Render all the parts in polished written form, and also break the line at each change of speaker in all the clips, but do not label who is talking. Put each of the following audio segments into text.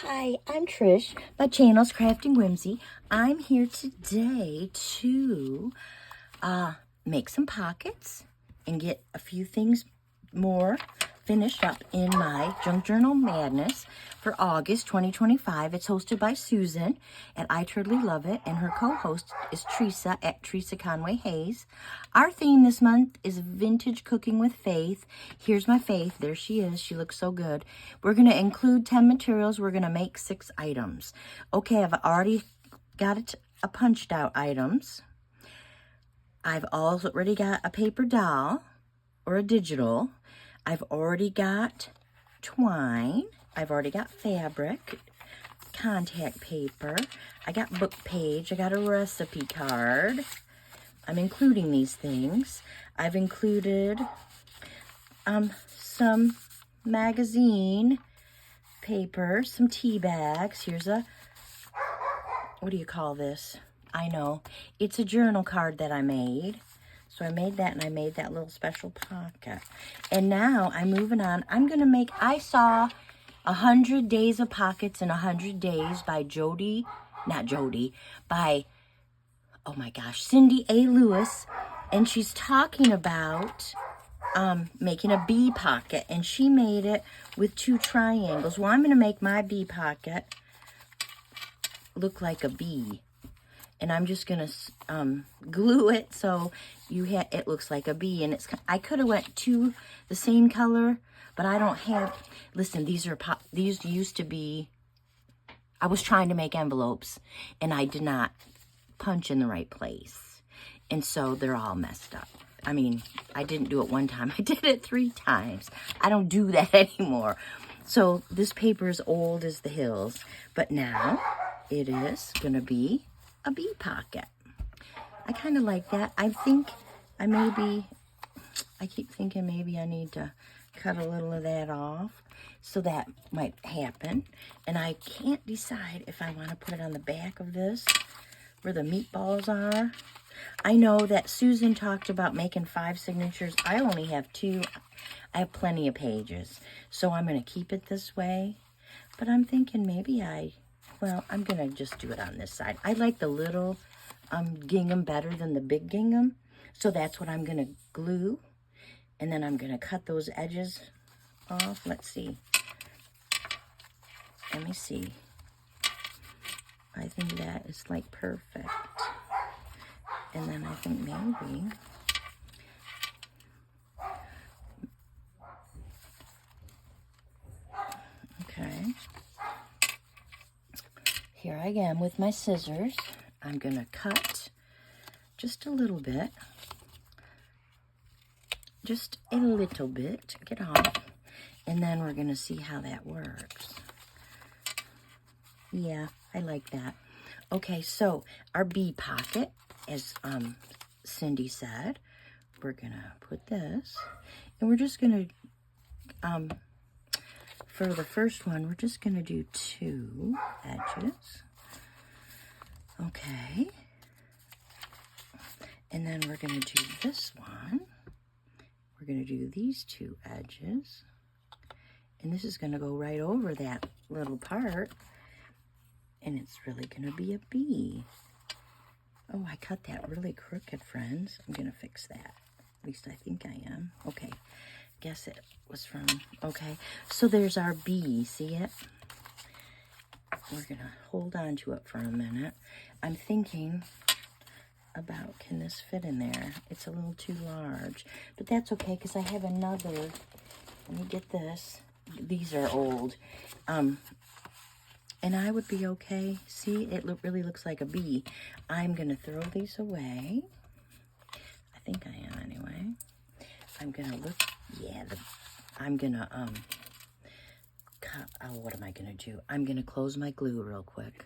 Hi, I'm Trish. My channel's Crafting Whimsy. I'm here today to make some pockets and get a few things more finished up in my Junk Journal Madness for August 2025. It's hosted by Susan at I Totally Love It, and her co-host is Teresa at Teresa Conway Hayes. Our theme this month is Vintage Cooking with Faith. Here's my Faith. There she is. She looks so good. We're going to include 10 materials. We're going to make 6 items. Okay, I've already got it punched out items. I've already got a paper doll or a digital. I've already got twine. I've already got fabric, contact paper. I got book page. I got a recipe card. I'm including these things. I've included some magazine paper, some tea bags. Here's a, what do you call this? I know. It's a journal card that I made. So I made that, and I made that little special pocket. And now I'm moving on. I'm going to make, I saw 100 Days of Pockets in 100 Days by oh my gosh, Cindy A. Lewis. And she's talking about making a bee pocket. And she made it with 2 triangles. Well, I'm going to make my bee pocket look like a bee. And I'm just going to glue it so it looks like a bee. And I could have went to the same color, but I don't have, listen, these used to be, I was trying to make envelopes, and I did not punch in the right place. And so they're all messed up. I mean, I didn't do it one time. I did it 3 times. I don't do that anymore. So this paper is old as the hills, but now it is going to be a bee pocket. I kind of like that. I think I keep thinking maybe I need to cut a little of that off. So that might happen. And I can't decide if I want to put it on the back of this where the meatballs are. I know that Susan talked about making 5 signatures. I only have 2. I have plenty of pages. So I'm going to keep it this way. But I'm thinking maybe I'm going to just do it on this side. I like the little gingham better than the big gingham. So that's what I'm going to glue. And then I'm going to cut those edges off. Let's see. Let me see. I think that is like perfect. And then I think maybe okay. Here I am with my scissors. I'm going to cut just a little bit. Just a little bit. Get off. And then we're going to see how that works. Yeah, I like that. Okay, so our bee pocket, as Cindy said, we're going to put this. And we're just going to, for the first one, we're just going to do 2 edges. Okay. And then we're going to do this one. We're going to do these 2 edges. And this is going to go right over that little part. And it's really going to be a bee. Oh, I cut that really crooked, friends. I'm going to fix that. At least I think I am. Okay. Guess it was from, okay. So there's our bee. See it? We're going to hold on to it for a minute. I'm thinking about, can this fit in there? It's a little too large. But that's okay, because I have another. Let me get this. These are old. And I would be okay. See, it really looks like a bee. I'm going to throw these away. I think I am anyway. I'm going to look, yeah, I'm going to, cut, oh, what am I going to do? I'm going to close my glue real quick.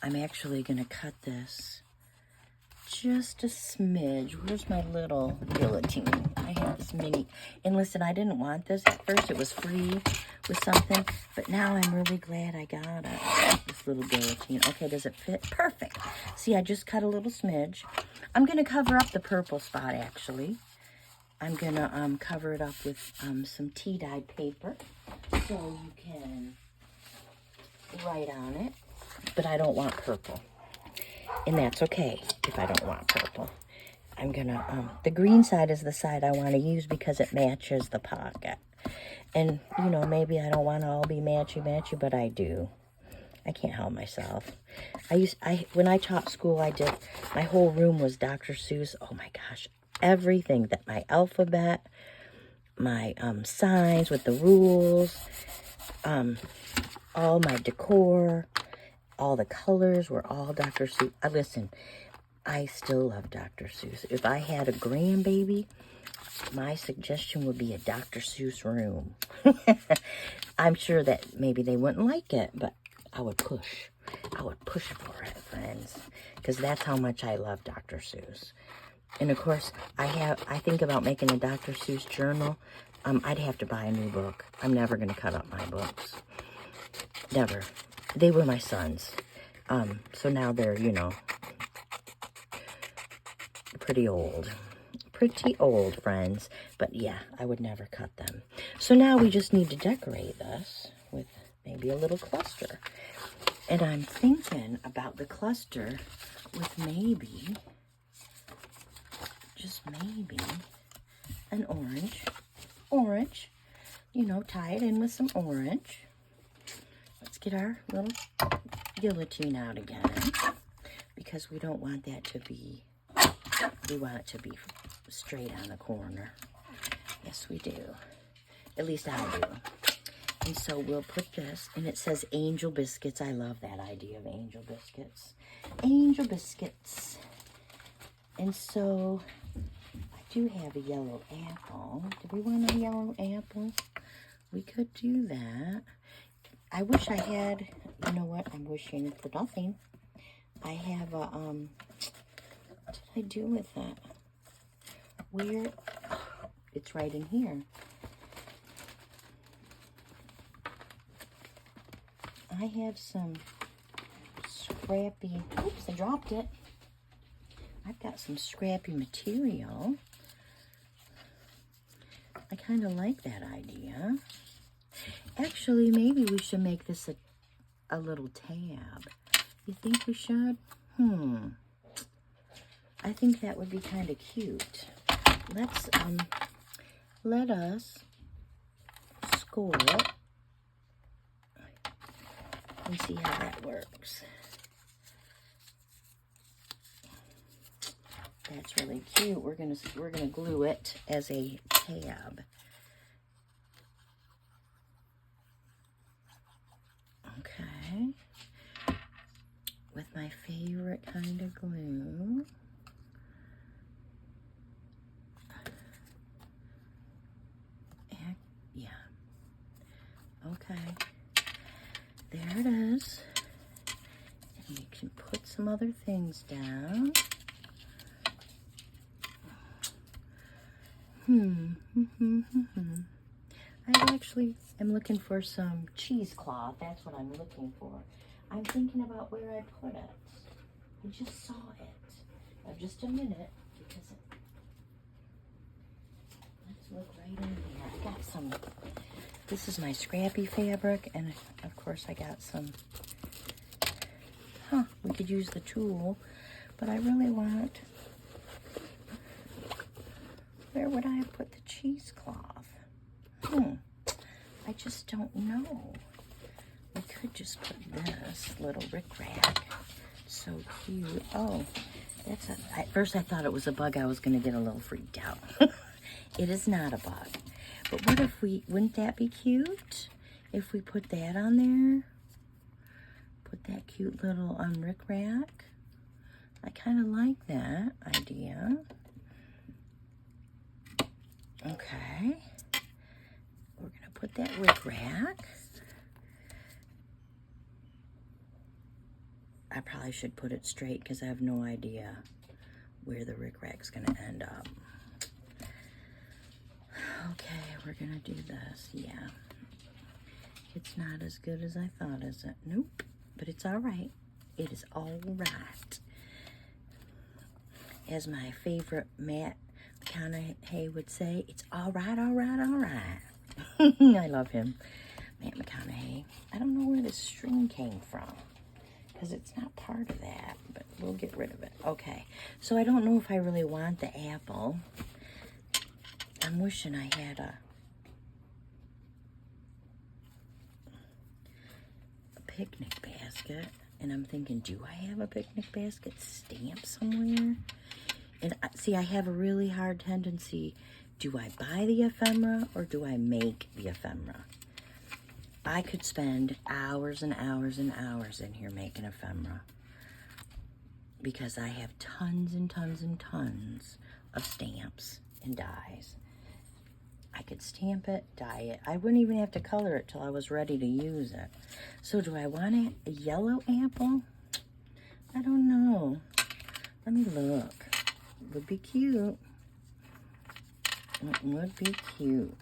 I'm actually going to cut this just a smidge. Where's my little guillotine? I have this mini, and listen, I didn't want this. At first it was free with something, but now I'm really glad I got it. This little guillotine. Okay, does it fit? Perfect. See, I just cut a little smidge. I'm going to cover up the purple spot, actually. I'm going to cover it up with some tea-dyed paper so you can right on it, but I don't want purple. And that's okay if I don't want purple. I'm gonna, the green side is the side I want to use because it matches the pocket. And, you know, maybe I don't want to all be matchy-matchy, but I do. I can't help myself. When I taught school, my whole room was Dr. Seuss. Oh my gosh, everything, that my alphabet, my signs with the rules, all my decor, all the colors were all Dr. Seuss. Listen, I still love Dr. Seuss. If I had a grandbaby, my suggestion would be a Dr. Seuss room. I'm sure that maybe they wouldn't like it, but I would push. I would push for it, friends, because that's how much I love Dr. Seuss. And of course, I think about making a Dr. Seuss journal. I'd have to buy a new book. I'm never going to cut up my books. Never. They were my sons. So now they're, you know, pretty old. Pretty old, friends. But yeah, I would never cut them. So now we just need to decorate this with maybe a little cluster. And I'm thinking about the cluster with maybe, just maybe, an orange, you know, tie it in with some orange. Let's get our little guillotine out again, because we don't want that to be, we want it to be straight on the corner. Yes, we do. At least I do. And so we'll put this, and it says angel biscuits. I love that idea of angel biscuits. Angel biscuits. And so I do have a yellow apple. Do we want a yellow apple? We could do that. I wish I had, you know what? I'm wishing for nothing. I have a, what did I do with that? Where? Oh, it's right in here. I have some scrappy, oops, I dropped it. I've got some scrappy material. I kind of like that idea. Actually, maybe we should make this a little tab. You think we should? I think that would be kind of cute. Let us score it and see how that works. That's really cute. We're gonna glue it as a tab. Okay. With my favorite kind of glue. Yeah. Okay. There it is. And you can put some other things down. I actually am looking for some cheesecloth. That's what I'm looking for. I'm thinking about where I put it. I just saw it. Now, just a minute, because let's look right in here. I got some. This is my scrappy fabric, and of course I got some. We could use the tool, but I really want. Where would I have put the cheesecloth? I just don't know. We could just put this little rickrack. So cute. Oh, at first I thought it was a bug. I was going to get a little freaked out. It is not a bug. But what if wouldn't that be cute? If we put that on there? Put that cute little rickrack. I kind of like that idea. Okay. We're going to put that rickrack. I probably should put it straight because I have no idea where the rickrack's going to end up. Okay, we're going to do this. Yeah. It's not as good as I thought, is it? Nope. But it's all right. It is all right. As my favorite Matt McConaughey would say, it's all right, all right, all right. I love him. Matt McConaughey. I don't know where this string came from. Because it's not part of that, but we'll get rid of it. Okay, so I don't know if I really want the apple. I'm wishing I had a picnic basket. And I'm thinking, do I have a picnic basket stamp somewhere? And see, I have a really hard tendency. Do I buy the ephemera or do I make the ephemera? I could spend hours and hours and hours in here making ephemera because I have tons and tons and tons of stamps and dies. I could stamp it, dye it. I wouldn't even have to color it till I was ready to use it. So do I want a yellow apple? I don't know. Let me look. Would be cute. It would be cute.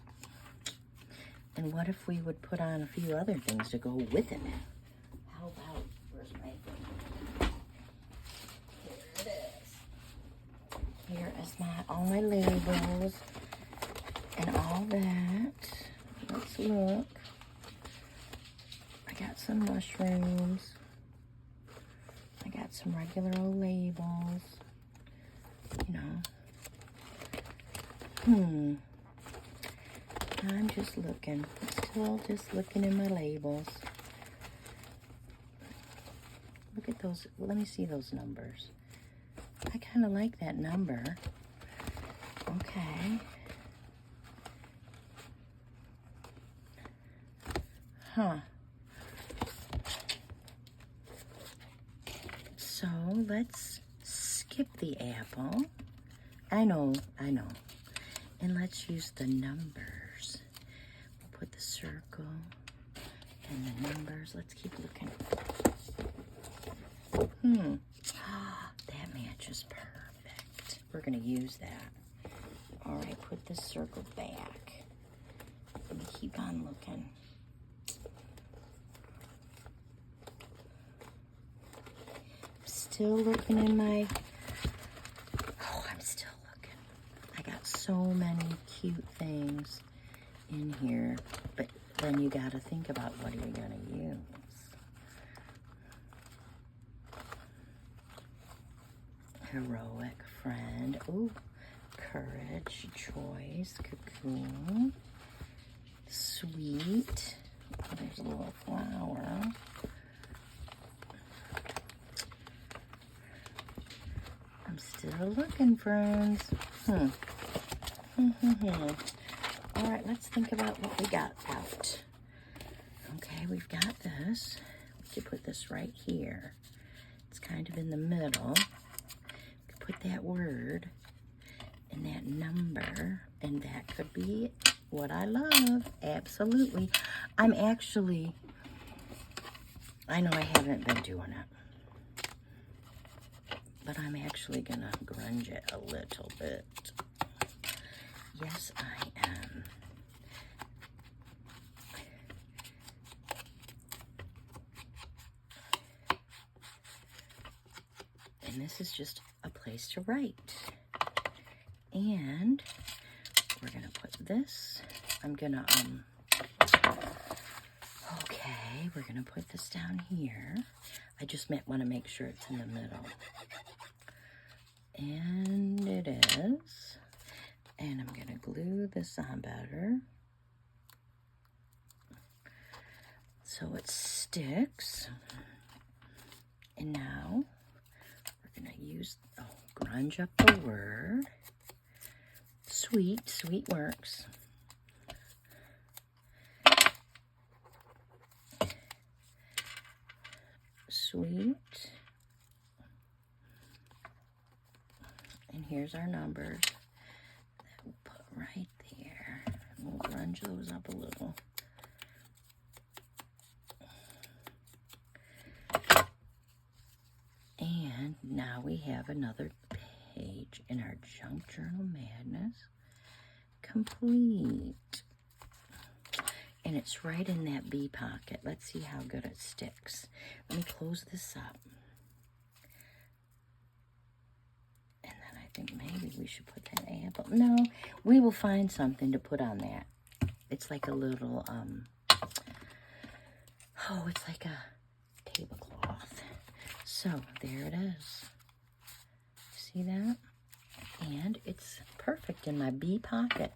And what if we would put on a few other things to go with it? How about, where's my thing? Here it is. Here is all my labels and all that. Let's look. I got some mushrooms. I got some regular old labels. You know. I'm just looking. Still just looking in my labels. Look at those. Well, let me see those numbers. I kind of like that number. Okay. Huh. So let's skip the apple. I know. And let's use the numbers. We'll put the circle and the numbers. Let's keep looking. That matches perfect. We're gonna use that. All right, put the circle back. Let me keep on looking. Still looking in my, I'm still looking. I got so many cute things in here, but then you got to think about what are you going to use. Heroic friend. Ooh, courage, choice, cocoon, sweet. Oh, there's a little flower. I'm still looking, friends. All right, let's think about what we got out. Okay, we've got this. We could put this right here. It's kind of in the middle. We could put that word and that number, and that could be what I love. Absolutely. I know I haven't been doing it, but I'm actually gonna grunge it a little bit. Yes, I am. And this is just a place to write. And we're gonna put this. I'm gonna, okay, we're gonna put this down here. I just want to make sure it's in the middle. And it is. And I'm going to glue this on better so it sticks. And now we're going to use, grunge up the word. Sweet works. Sweet. And here's our numbers. We'll put right there. We'll grunge those up a little. And now we have another page in our Junk Journal Madness complete. And it's right in that bee pocket. Let's see how good it sticks. Let me close this up. And then I think maybe we should put that apple. No, we will find something to put on that. It's like a little, it's like a tablecloth. So there it is. See that? And it's perfect in my bee pocket.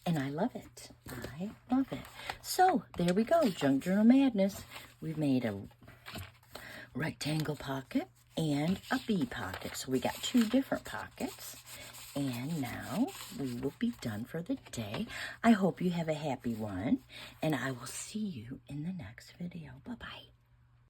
And I love it. I love it. So there we go. Junk Journal Madness. We've made a rectangle pocket and a bee pocket. So we got 2 different pockets. And now we will be done for the day. I hope you have a happy one. And I will see you in the next video. Bye-bye.